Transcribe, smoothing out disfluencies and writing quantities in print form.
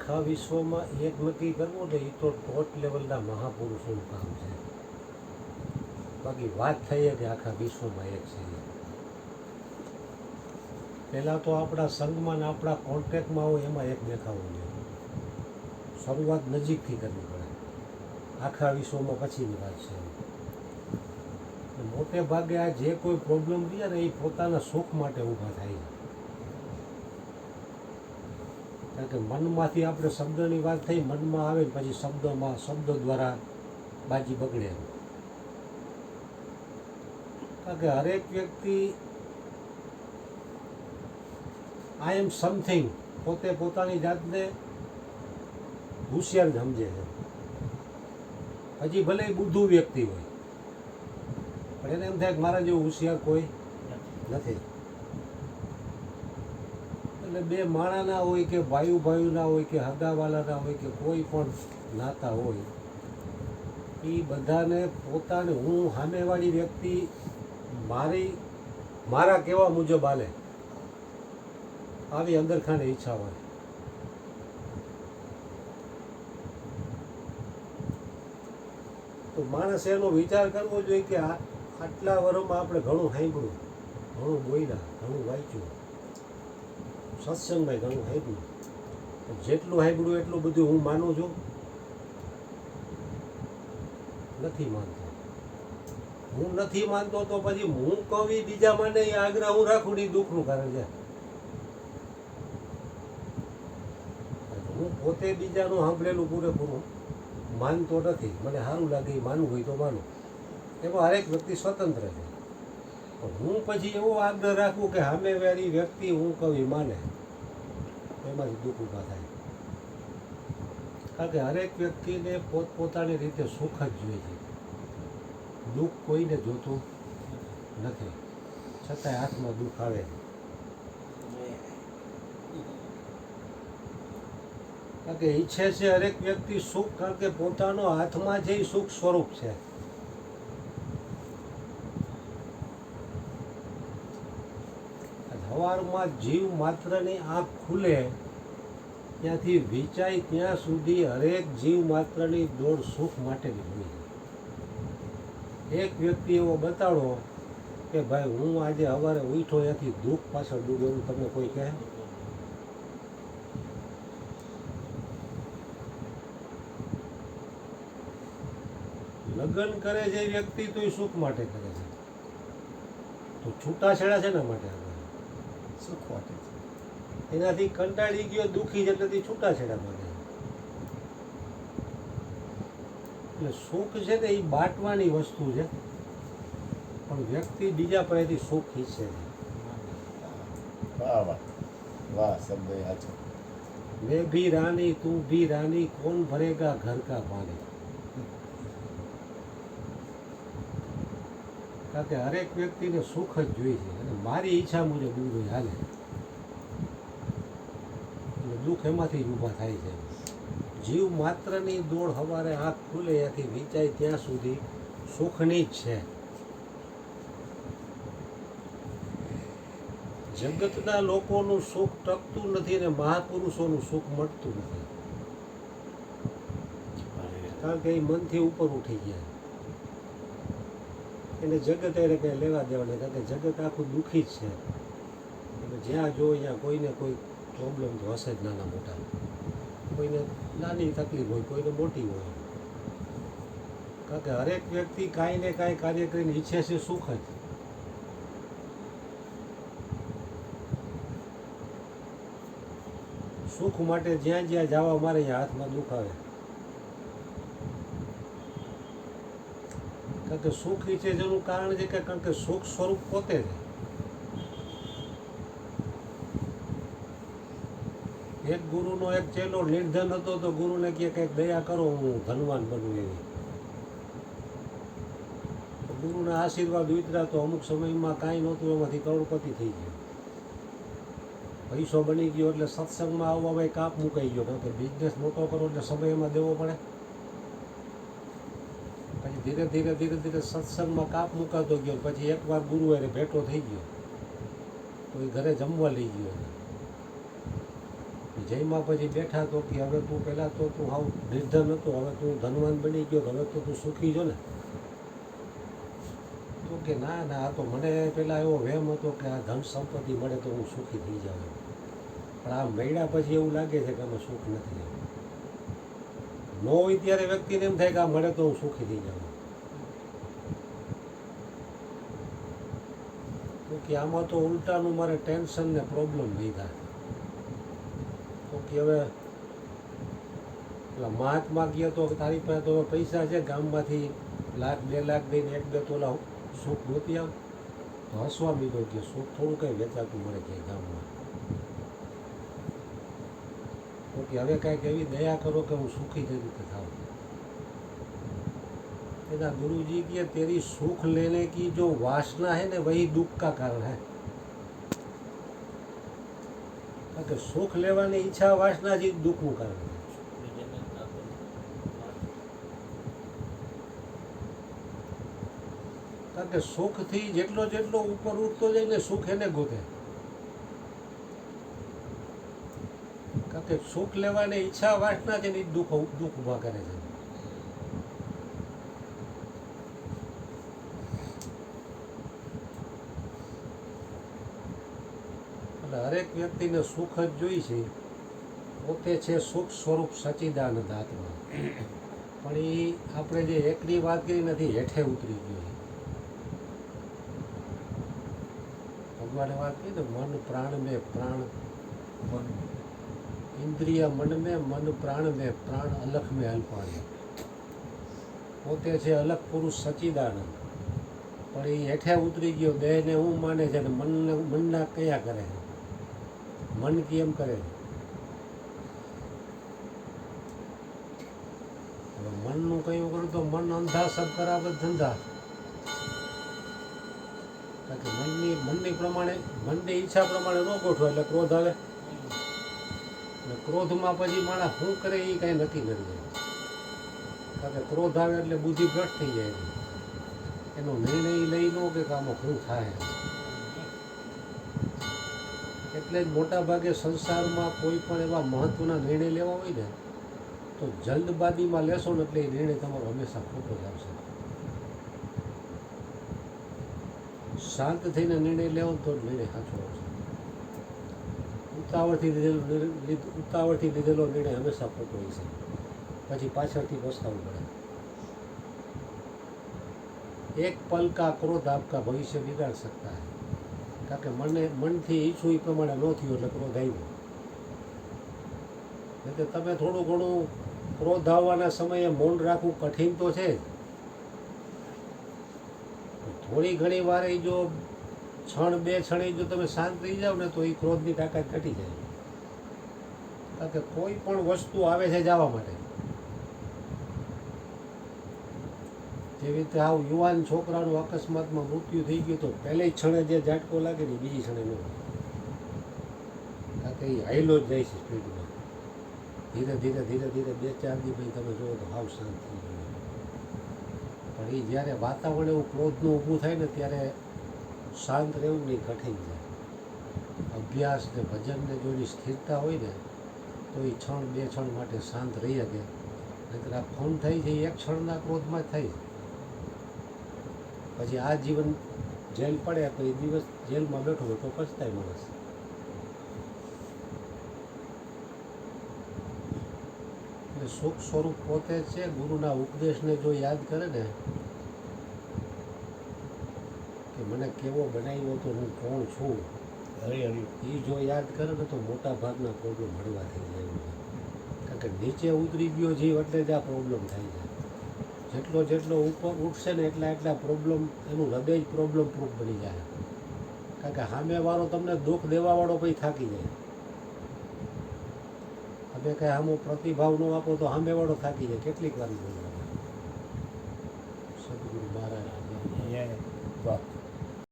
આખા વિશ્વમાં એક નક્કી કરવું ને એ તો ટોપ લેવલના મહાપુરુષોનું કામ છે. બાકી વાત થઈ કે આખા વિશ્વમાં એક છે. પહેલાં તો આપણા સંઘમાં ને આપણા કોન્ટેક્ટમાં હોય એમાં એક દેખાવું જોઈએ. શરૂઆત નજીકથી કરવી પડે. આખા વિશ્વમાં પછીની વાત છે. મોટે ભાગે આ જે કોઈ પ્રોબ્લેમ રહે ને એ પોતાના સુખ માટે ઊભા થાય છે. કારણ કે મનમાંથી આપણે શબ્દની વાત થઈ, મનમાં આવે ને પછી શબ્દ દ્વારા બાજી બગડે. કારણ કે હરેક વ્યક્તિ આઈ એમ સમથિંગ પોતે પોતાની જાતને હોશિયાર સમજે છે. હજી ભલે બુદ્ધુ વ્યક્તિ હોય પણ એને એમ થાય કે મારા જેવું હોશિયાર કોઈ નથી. એટલે બે માણાના હોય કે ભાઈના હોય કે હગાવાલાના હોય કે કોઈ પણ નાતા હોય એ બધાને પોતાને હું સામેવાળી વ્યક્તિ મારા કહેવા મુજબ હાલે આવી અંદરખાને ઈચ્છા હોય. તો માણસે એનો વિચાર કરવો જોઈએ કે આટલા વર્ષમાં આપણે ઘણું સાંભળ્યું, ઘણું બોલ્યા, ઘણું વાંચ્યું, સત્સંગમાં ઘણું સાંભળ્યું. જેટલું સાંભળ્યું એટલું બધું હું માનું છું? નથી માનતો. હું નથી માનતો તો પછી હું કવિ બીજા માને એ આગ્રહ હું રાખું ને દુઃખનું કારણ છે. હું પોતે બીજાનું સાંભળેલું પૂરેપૂરું માનતો નથી. મને સારું લાગે એ માનવું હોય તો માનું. એમાં હરેક વ્યક્તિ સ્વતંત્ર છે. હું પછી એવો આગ્રહ રાખું કે સામેવાળી વ્યક્તિ હું કવિ માને, એમાંથી દુઃખ ઊભા થાય. કારણ કે હરેક વ્યક્તિને પોતપોતાની રીતે સુખ જ જોઈએ છે. દુઃખ કોઈને જોતું નથી, છતાંય હાથમાં દુઃખ આવે. કારણ કે ઈચ્છે છે હરેક વ્યક્તિ સુખ, કારણ કે પોતાનો હાથમાં જે સુખ સ્વરૂપ છે. સવારમાં જીવ માત્રની આંખ ખુલે ત્યાંથી વિચાય ત્યાં સુધી હરેક જીવ માત્રની દોડ સુખ માટેની હોય. એક વ્યક્તિ એવો બતાડો કે ભાઈ હું આજે સવારે ઉઠ્યો ત્યાંથી દુઃખ પાછળ ડૂબ્યો, એવું તમને કોઈ કહે? લગ્ન કરે છે વ્યક્તિ તો એ સુખ માટે કરે છે. તો છૂટાછેડા છે ને માટે સુખ માટે છે. એનાથી કંટાળી ગયો, દુઃખી છે એટલે છૂટાછેડા માટે. એટલે સુખ છે ને એ બાંટવાની વસ્તુ છે, પણ વ્યક્તિ બીજા પાસેથી સુખ ઈચ્છે છે. વાહ વાહ વાહ, શબ્દ સાચો. મેં ભી રાની તું ભી રાની કોણ ભરેગા ઘર કા પાણી. કારણ કે હરેક વ્યક્તિને સુખ જ જોઈએ છે અને મારી ઈચ્છા મુજબ બધું હાલે. એટલે દુઃખ એમાંથી જ ઊભા થાય છે. જીવ માત્રની દોડ સવારે આંખ ખુલે ત્યાંથી વિચાય ત્યાં સુધી સુખની જ છે. જગતના લોકોનું સુખ ટકતું નથી અને મહાપુરુષોનું સુખ મળતું નથી. કારણ કે એ મનથી ઉપર ઉઠી ગયા. એને જગત એને કંઈ લેવા દેવા નહીં. કારણ કે જગત આખું દુઃખી જ છે. એટલે જ્યાં જો ત્યાં કોઈને કોઈ પ્રોબ્લેમ તો હશે જ, નાના મોટા. કોઈને નાની તકલીફ હોય, કોઈને મોટી હોય. કારણ કે હરેક વ્યક્તિ કાંઈ ને કાંઈ કાર્ય કરીને ઈચ્છે છે સુખ જ. સુખ માટે જ્યાં જ્યાં જવા મારે ત્યાં હાથમાં દુઃખ આવે. કારણ કે સુખ ઈચ્છે જેનું કારણ છે કે કારણ કે સુખ સ્વરૂપ પોતે છે. એક ગુરુનો એક ચેલો નિર્ધન હતો તો ગુરુને કહે કંઈક દયા કરો હું ધનવાન બનું એવી. તો ગુરુના આશીર્વાદ ઉતર્યા તો અમુક સમયમાં કાંઈ નહોતું એમાંથી કરોડપતિ થઈ ગયો. પૈસો બની ગયો એટલે સત્સંગમાં આવવામાં કાપ મુકાઈ ગયો. કારણ કે બિઝનેસ મોટો કરો એટલે સમય એમાં દેવો પડે. પછી ધીરે ધીરે ધીરે ધીરે સત્સંગમાં કાપ મુકાતો ગયો. પછી એકવાર ગુરુ એને ભેટો થઈ ગયો તો એ ઘરે જમવા લઈ ગયો. જયમાં પછી બેઠા તો કે હવે તું પહેલાં તો તું હાવ નિર્ધન હતો, હવે તું ધનવાન બની ગયો, હવે તો તું સુખી છો ને? તો કે ના ના, આ તો મને પહેલાં એવો વહેમ હતો કે આ ધન સંપત્તિ મળે તો હું સુખી થઈ જાઉં, પણ આ મળ્યા પછી એવું લાગે છે કે આમાં સુખ નથી. ન હોય ત્યારે વ્યક્તિને એમ થાય કે આ મળે તો હું સુખી થઈ જાઉં. તો કે આમાં તો ઉલટાનું મારે ટેન્શન ને પ્રોબ્લેમ વધ્યા. તો કે હવે પેલા મહાત્મા ગયા તો તારી પાસે તો પૈસા છે, ગામમાંથી 1,00,000-2,00,000 દઈને 1-2 તોલા સુખ ગોતી આવ. તો હસવા મીધો કે સુખ થોડું કંઈ વેચાતું મળે કે ગામમાં. તો કે હવે કાંઈક એવી દયા કરો કે હું સુખી કઈ રીતે થાઉં. એના गुरुजी की तेरी सुख लेने की जो वासना है ना वही दुख का कारण है. कि सुख लेવાની ઈચ્છા વાસના જ દુઃખનું કારણ છે. કારણ કે સુખથી જેટલો જેટલો ઉપર ઉઠતો જાય ને સુખ એને ગોતે. કારણ કે સુખ લેવાની ઈચ્છા વાસના છે ને દુઃખ ઊભા કરે છે. હરેક વ્યક્તિને સુખ જ જોઈ છે. પોતે છે સુખ સ્વરૂપ સચ્ચિદાનંદ આત્મા, પણ એ આપણે જે એકની વાત કરી નથી, હેઠે ઉતરી ગયો છે. ભગવાને વાત કરી ને, મન પ્રાણ મેં પ્રાણ, ઇન્દ્રિય મન મેં મન પ્રાણ મેં પ્રાણ અલખ મેં અલ્પાણી. પોતે છે અલગ પુરુષ સચ્ચિદાનંદ, પણ એ હેઠે ઉતરી ગયો. દેહને હું માને છે ને મનના કયા કરે છે, મન કેમ કરે. હવે મનનું કયું કરું તો મન અંધા સબ કરાવત ધંધા. કારણ કે મનની પ્રમાણે, મનની ઈચ્છા પ્રમાણે ન ગોઠવો એટલે ક્રોધ આવે. અને ક્રોધમાં પછી માણસ શું કરે એ કાંઈ નક્કી કરી જાય. કારણ કે ક્રોધ આવે એટલે બુદ્ધિ ભ્રષ્ટ થઈ જાય. એનો નિર્ણય લઈ લો કે આમાં શું થાય. એટલે જ મોટા ભાગે સંસારમાં કોઈ પણ એવા મહત્વના નિર્ણય લેવા હોય ને તો જલ્દબાજીમાં લેશો ને એટલે એ નિર્ણય તમારો હંમેશા ખોટો જ આવશે. શાંત થઈને નિર્ણય લેવો તો જ નિર્ણય સાચો આવશે. ઉતાવળથી લીધેલો નિર્ણય હંમેશા ખોટો હોય છે, પછી પાછળથી પસ્તાવું પડે. એક પલ કા ક્રોધ આપકા ભવિષ્ય બિગાડ सकता है. કારણ કે મનથી ઈચ્છું એ પ્રમાણે ન થયું એટલે ક્રોધ આવ્યો. એટલે તમે થોડું ઘણું ક્રોધ આવવાના સમયે મૌન રાખવું કઠિન તો છે જ. થોડી ઘણી વાર જો ક્ષણ બે ક્ષણે જો તમે શાંત થઈ જાઓ ને તો એ ક્રોધની તાકાત ઘટી જાય. કારણ કે કોઈ પણ વસ્તુ આવે છે જવા માટે. જેવી રીતે આવું યુવાન છોકરાનું અકસ્માતમાં મૃત્યુ થઈ ગયું તો પહેલી ક્ષણે જે ઝાટકો લાગે ને બીજી ક્ષણે ન હોય. કારણ કે એ હાઈલો જ જાય છે સ્પીડમાં. ધીરે ધીરે 2-4 દી પછી તમે જુઓ તો હાવ શાંત થઈ ગયું. પણ એ જ્યારે વાતાવરણ એવું ક્રોધનું ઊભું થાય ને ત્યારે શાંત રહેવું નહીં કઠિન છે. અભ્યાસ ને ભજનને જો એની સ્થિરતા હોય ને તો એ ક્ષણ બે ક્ષણ માટે શાંત રહી શકે. નહીંતર આ ફોન થઈ છે એક ક્ષણના ક્રોધમાં જ થાય. પછી આ જીવન જેલ પડે તો એ દિવસ જેલમાં બેઠો હોય તો પછતાય માણસ. એટલે સુખ સ્વરૂપ પોતે છે. ગુરુના ઉપદેશને જો યાદ કરે ને કે મને કેવો બનાવ્યો તો હું કોણ છું, એ જો યાદ કરે ને તો મોટા ભાગના પ્રોબ્લેમ હળવા થઈ જાય. કારણ કે નીચે ઉતરી ગયો જીવ એટલે જ આ પ્રોબ્લેમ થાય છે. જેટલો ઉપર ઉઠશે ને એટલા પ્રોબ્લેમ, એનું હૃદય જ પ્રોબ્લેમ પ્રૂફ બની જાય. કારણ કે સામેવાળો તમને દુઃખ દેવાવાળો પછી થાકી જાય. તમે કાંઈ આમો પ્રતિભાવ ન આપો તો સામેવાળો થાકી જાય. કેટલીક વાર બોલવા